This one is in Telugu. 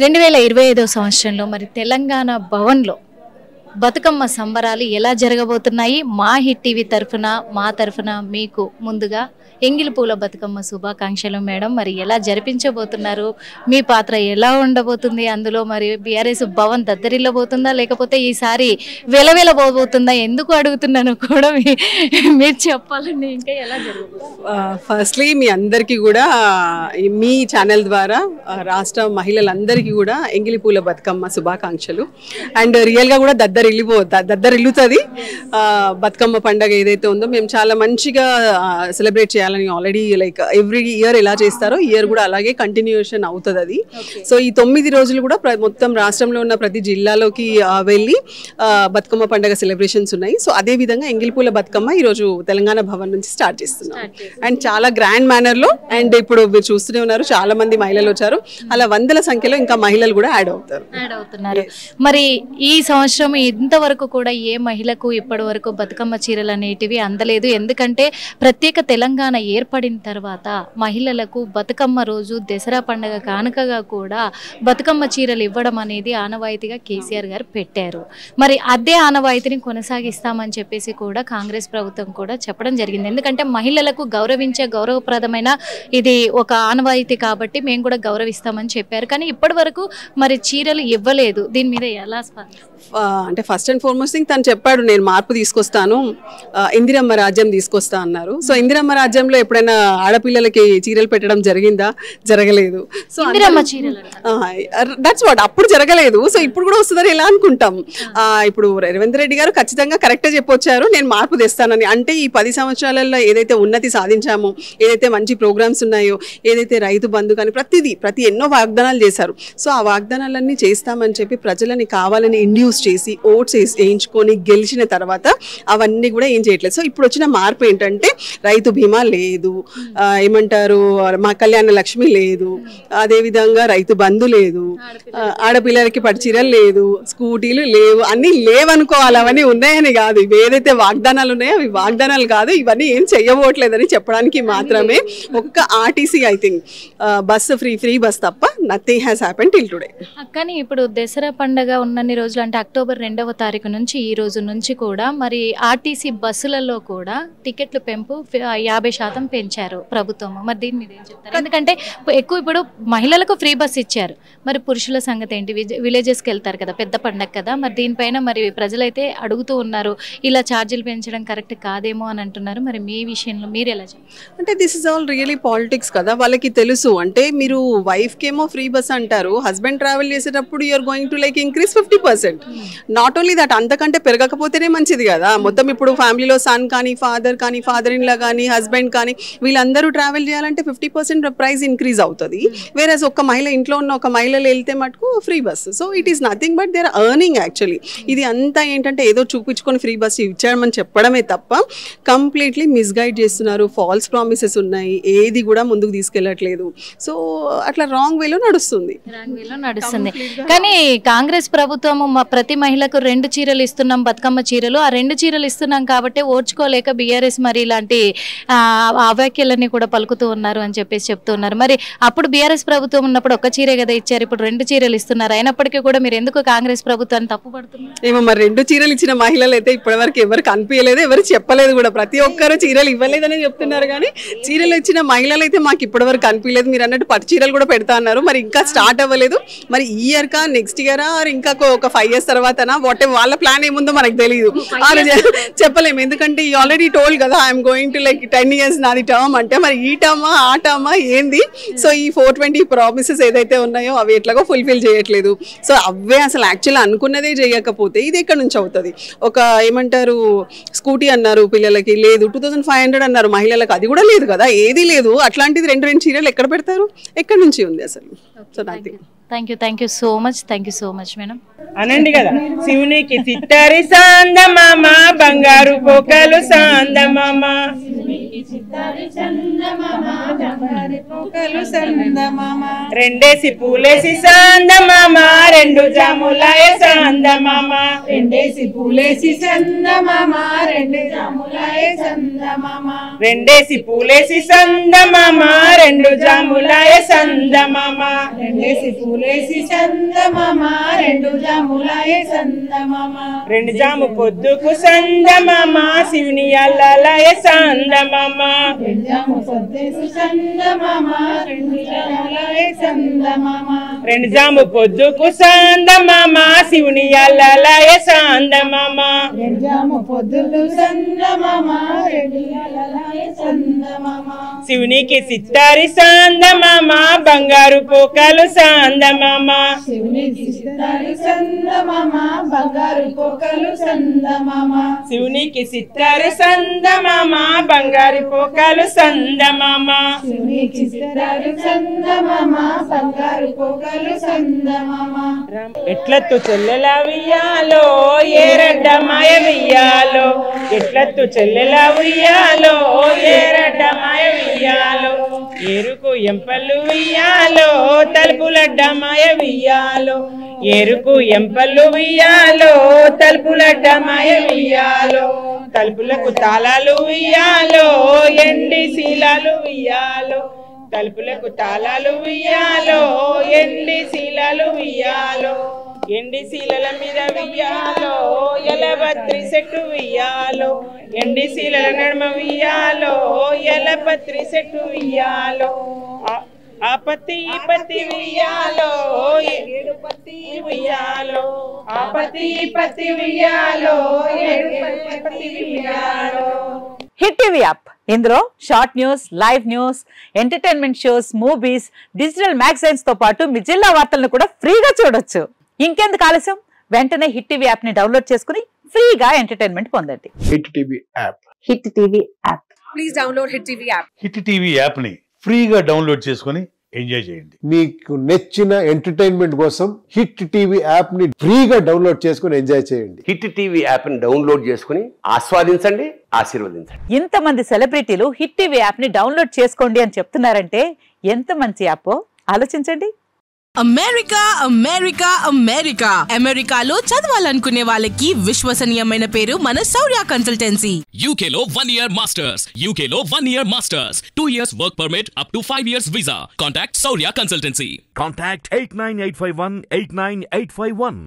2025 సంవత్సరంలో మరి తెలంగాణ భవన్లో బతుకమ్మ సంబరాలు ఎలా జరగబోతున్నాయి? మా హిట్ టీవీ తరఫున మా తరఫున మీకు ముందుగా ఎంగిలి పూల బతుకమ్మ శుభాకాంక్షలు మేడం. మరి ఎలా జరిపించబోతున్నారు? మీ పాత్ర ఎలా ఉండబోతుంది అందులో? మరి బీఆర్ఎస్ భవన్ దద్దరిల్లబోతుందా లేకపోతే ఈసారి వెలవెలబోతుందా? ఎందుకు అడుగుతున్నాను కూడా మీరు చెప్పాలండి. ఇంకా ఎలా జరుగుతుంది? ఫస్ట్లీ మీ అందరికీ కూడా మీ ఛానల్ ద్వారా రాష్ట్ర మహిళలందరికీ కూడా ఎంగిలి పూల బతుకమ్మ శుభాకాంక్షలు. అండ్ రియల్గా కూడా దద్దరిల్లుతుంది బతుకమ్మ పండుగ ఏదైతే ఉందో. మేము చాలా మంచిగా సెలబ్రేట్ చేయాలని ఆల్రెడీ లైక్ ఎవ్రీ ఇయర్ ఎలా చేస్తారో ఈ ఇయర్ కూడా అలాగే కంటిన్యూషన్ అవుతుంది అది. సో ఈ 9 రోజులు కూడా మొత్తం రాష్ట్రంలో ఉన్న ప్రతి జిల్లాలోకి వెళ్ళి బతుకమ్మ పండుగ సెలబ్రేషన్స్ ఉన్నాయి. సో అదే విధంగా ఎంగిలిపూల బతుకమ్మ ఈరోజు తెలంగాణ భవన్ నుంచి స్టార్ట్ చేస్తున్నాం. అండ్ చాలా గ్రాండ్ మేనర్లో. అండ్ ఇప్పుడు మీరు చూస్తూనే ఉన్నారు చాలా మంది మహిళలు వచ్చారు. అలా వందల సంఖ్యలో ఇంకా మహిళలు కూడా యాడ్ అవుతున్నారు. మరి ఈ సంవత్సరం ఇంతవరకు కూడా ఏ మహిళకు ఇప్పటి వరకు బతుకమ్మ చీరలు అనేటివి అందలేదు. ఎందుకంటే ప్రత్యేక తెలంగాణ ఏర్పడిన తర్వాత మహిళలకు బతుకమ్మ రోజు దసరా పండుగ కానుకగా కూడా బతుకమ్మ చీరలు ఇవ్వడం అనేది ఆనవాయితీగా కేసీఆర్ గారు పెట్టారు. మరి అదే ఆనవాయితీని కొనసాగిస్తామని చెప్పేసి కూడా కాంగ్రెస్ ప్రభుత్వం కూడా చెప్పడం జరిగింది. ఎందుకంటే మహిళలకు గౌరవించే గౌరవప్రదమైన ఇది ఒక ఆనవాయితీ కాబట్టి మేము కూడా గౌరవిస్తామని చెప్పారు. కానీ ఇప్పటి వరకు మరి చీరలు ఇవ్వలేదు. దీని మీద ఎలా అంటే ఫస్ట్ అండ్ ఫార్మోస్ట్ థింగ్ తను చెప్పాడు నేను మార్పు తీసుకొస్తాను, ఇందిరమ్మ రాజ్యం తీసుకొస్తా అన్నారు. సో ఇందిరమ్మ రాజ్యంలో ఎప్పుడైనా ఆడపిల్లలకి చీరలు పెట్టడం జరిగిందా? జరగలేదు. సో దట్స్ వాట్ అప్పుడు జరగలేదు. సో ఇప్పుడు కూడా వస్తుందని ఎలా అనుకుంటాం? ఇప్పుడు రేవంత్ రెడ్డి గారు ఖచ్చితంగా కరెక్ట్గా చెప్పొచ్చారు నేను మార్పు తెస్తానని. అంటే ఈ 10 సంవత్సరాలలో ఏదైతే ఉన్నతి సాధించామో, ఏదైతే మంచి ప్రోగ్రామ్స్ ఉన్నాయో, ఏదైతే రైతు బంధు కానీ ప్రతి ఎన్నో వాగ్దానాలు చేశారు. సో ఆ వాగ్దానాలన్నీ చేస్తామని చెప్పి ప్రజలని కావాలని ఇండ్యూస్ చేసి ఓట్స్ వేయించుకొని గెలిచిన తర్వాత అవన్నీ కూడా ఏం చేయట్లేదు. సో ఇప్పుడు వచ్చిన మార్పు ఏంటంటే రైతు బీమా లేదు, ఏమంటారు మా కళ్యాణ లక్ష్మి లేదు, అదేవిధంగా రైతు బంధు లేదు, ఆడపిల్లలకి పట్టుచీరలు లేదు, స్కూటీలు లేవు. అన్నీ లేవనుకోవాలి, అవన్నీ ఉన్నాయని కాదు. ఇవి ఏదైతే వాగ్దానాలు ఉన్నాయో అవి వాగ్దానాలు కాదు, ఇవన్నీ ఏం చెయ్యబోట్లేదని చెప్పడానికి మాత్రమే. ఒక్క RTC I think bus free bus తప్ప nothing has happen till today. కానీ ఇప్పుడు దసరా పండుగ ఉన్నన్ని రోజులు అంటే అక్టోబర్ 2వ తారీఖు నుంచి ఈ రోజు నుంచి కూడా మరి ఆర్టీసీ బస్సులలో కూడా టికెట్లు పెంపు 50% పెంచారు ప్రభుత్వం. మరి దీని మీద ఏం చెప్తారు? ఎందుకంటే ఎక్కువ ఇప్పుడు మహిళలకు ఫ్రీ బస్ ఇచ్చారు, మరి పురుషుల సంగతి ఏంటి? విలేజెస్కి వెళ్తారు కదా, పెద్ద పండగ కదా. మరి దీనిపైన మరి ప్రజలైతే అడుగుతూ ఉన్నారు ఇలా ఛార్జీలు పెంచడం కరెక్ట్ కాదేమో అని అంటున్నారు. మరి మీ విషయంలో మీరు ఎలా చెప్తారు? అంటే this is all really politics కదా, వాళ్ళకి తెలుసు. అంటే మీరు వైఫ్కి ఏమో ఫ్రీ బస్ అంటారు, హస్బెండ్ ట్రావెల్ చేసేటప్పుడు you are going to like increase 50%. Not only that, అంతకంటే పెరగకపోతేనే మంచిది కదా. మొత్తం ఇప్పుడు ఫ్యామిలీలో సన్ కానీ ఫాదర్ ఇన్ లా కానీ హస్బెండ్ కానీ వీళ్ళందరూ ట్రావెల్ చేయాలంటే 50% ప్రైస్ ఇంక్రీజ్ అవుతుంది. వేరేస్ ఒక మహిళ ఇంట్లో ఉన్న ఒక మహిళలు వెళ్తే మటుకు free bus. So it is nothing but they are earning actually. ఇది అంతా ఏంటంటే ఏదో చూపించుకొని ఫ్రీ బస్ ఇచ్చామని చెప్పడమే తప్ప కంప్లీట్లీ మిస్గైడ్ చేస్తున్నారు. ఫాల్స్ ప్రామిసెస్ ఉన్నాయి, ఏది కూడా ముందుకు తీసుకెళ్ళట్లేదు. సో అట్లా రాంగ్ వేలో నడుస్తుంది. కానీ కాంగ్రెస్ ప్రభుత్వం ప్రతి మహిళకు 2 చీరలు ఇస్తున్నాం, బతుకమ్మ చీరలు. ఆ 2 చీరలు ఇస్తున్నాం కాబట్టి ఓర్చుకోలేక బీఆర్ఎస్ మరి ఇలాంటి అవ్యాఖ్యలన్నీ కూడా పలుకుతూ ఉన్నారు అని చెప్పేసి చెప్తున్నారు. మరి అప్పుడు బీఆర్ఎస్ ప్రభుత్వం ఉన్నప్పుడు ఒక చీరే కదా ఇచ్చారు, ఇప్పుడు 2 చీరలు ఇస్తున్నారు. అయినప్పటికీ కూడా మీరు ఎందుకు కాంగ్రెస్ ప్రభుత్వాన్ని తప్పుపడుతున్నారు? ఏమో మరి 2 చీరలు ఇచ్చిన మహిళలు అయితే ఇప్పటివరకు ఎవరు కనిపించలేదు, ఎవరు చెప్పలేదు కూడా. ప్రతి ఒక్కరు చీరలు ఇవ్వలేదని చెప్తున్నారు, కానీ చీరలు ఇచ్చిన మహిళలు అయితే మాకు ఇప్పటివరకు కనిపించలేదు. మీరు అన్నట్టు పట్టు చీరలు కూడా పెడతా అన్నారు, మరి ఇంకా స్టార్ట్ అవ్వలేదు. మరి ఈ ఇయర్ కా నెక్స్ట్ ఇయర్ ఇంకా ఒక 5 years తర్వాతనా వాట్ వాళ్ళ ప్లాన్ ఏముందో మనకు తెలియదు, చెప్పలేము. ఎందుకంటే ఈ ఆల్రెడీ టోల్డ్ కదా I'm going to like 10 years నాది టర్మ్ అంటే, మరి ఈ టర్మా ఆ టర్మా ఏంది? సో ఈ 420 ప్రామిసెస్ ఏదైతే ఉన్నాయో అవి ఎట్లాగో ఫుల్ఫిల్ చేయట్లేదు. సో అవే అసలు యాక్చువల్ అనుకున్నదే చేయకపోతే ఇది ఎక్కడి నుంచి అవుతుంది? ఒక ఏమంటారు స్కూటీ అన్నారు పిల్లలకి లేదు, 2500 అన్నారు మహిళలకు, అది కూడా లేదు కదా, ఏది లేదు. అట్లాంటిది 2 చీరలు ఎక్కడ పెడతారు? ఎక్కడి నుంచి ఉంది అసలు? So nothing. Thank you so much madam. అనండి కదా, శివునికి చిత్తరి సాందమామ, బంగారు కోకలు సాందమామ, బంగారు పోకలు సందమామ రెండేసి పూలేసి సందమామ రెండు జాములాయ సందమామ రెండేసి పూలేసి సందమామ రెండు జాములాయ సందమామ రెండేసి పూలేసి సందమామ రెండు జాములాయ సందమామ రెండేసి పూలేసి సందమామ రెండు జాములాయ సందమామ రెండు జాము పొద్దుకు సందమామ శివుని అల్లలాయ సందమామ రెండు జాము పొద్దుకు సందమామ రెండు జాములాయ సందమామ రెండు జాము పొద్దుకు సందమామ శివుని అల్లలాయ సందమామ రెండు జాము పొద్దుకు సందమామ రెండు జాములాయ సందమామ శివునికి సిత్తారి సందమామ బంగారు పోకలు సందమామ శివునికి సితారు సందమామ బంగారు పోకలు సందమామ శివునికి సిత్తారు సందమామ బంగారు పోకలు సందమామ శివునికి సితారు సందమామ బంగారు పోకలు సందమామ ఎట్లత్తు చెల్లెల వియ్యాలో ఏరడ్డ మాయ వియ్యాలో ఎట్లత్తు చెల్లెల వియ్యాలో ఏరడ్డ మాయ వియ్యాలో ఎరుకు ఎంపల్లు వియ్యాలో తలుపులడ్డ మాయ వియ్యాలో ఎరుకు ఎంపల్లు వియ్యాలో తలుపులడ్డ మాయ వియ్యాలో తలుపులకు తాళాలు వియ్యాలో ఎండి శీలాలు వియ్యాలో తలుపులకు తాళాలు వియ్యాలో ఎండి శీలాలు వియ్యాలో ఎండి శీలల మీద వియ్యాలో ఎలబత్రి సెట్టు వియ్యాలో ఎండి శీలల నడుమ వియ్యాలో ఎలపత్రి సెట్టు వియ్యాలో ఆ పత్తి ఈ పత్తి వియ్యాలో ఏడు పత్తి వియ్యాలో ఆ పత్తి ఈ పత్తి వియ్యాలో ఏడు పత్తి వియ్యాలో. హిట్ టీవీ యాప్ ఇందులో short news, live news, entertainment shows, movies, digital magazines తో పాటు మీ జిల్లా వార్తలను కూడా ఫ్రీగా చూడొచ్చు. ఇంకెందుకు ఆలస్యం, వెంటనే హిట్ టీవీ యాప్ ని డౌన్లోడ్ చేసుకుని ఫ్రీగా ఎంటర్టైన్మెంట్ పొందండి. Hit TV app. Hit TV app. Please download hit TV app. Hit TV app ని ఫ్రీగా డౌన్లోడ్ చేసుకుని ఎంజాయ్ చేయండి. మీకు నచ్చిన ఎంటర్టైన్మెంట్ కోసం హిట్ టీవీ యాప్ ని ఫ్రీగా డౌన్లోడ్ చేసుకుని ఎంజాయ్ చేయండి. హిట్ టీవీ యాప్ ని డౌన్లోడ్ చేసుకుని ఆస్వాదించండి, ఆశీర్వదించండి. ఇంతమంది సెలబ్రిటీలు హిట్ టీవీ యాప్ ని డౌన్లోడ్ చేసుకోండి అని చెప్తున్నారంటే ఎంత మంచి యాప్ ఆలోచించండి. అమెరికా అమెరికా అమెరికా అమెరికాలో చదవాలనుకునే వాళ్ళకి విశ్వసనీయమైన పేరు మన శౌర్య కన్సల్టెన్సీ. UK లో 1 year masters, UK లో 1 year masters, 2 years work permit up to 5 years visa. Contact Saurya Consultancy. Contact 89851 89851.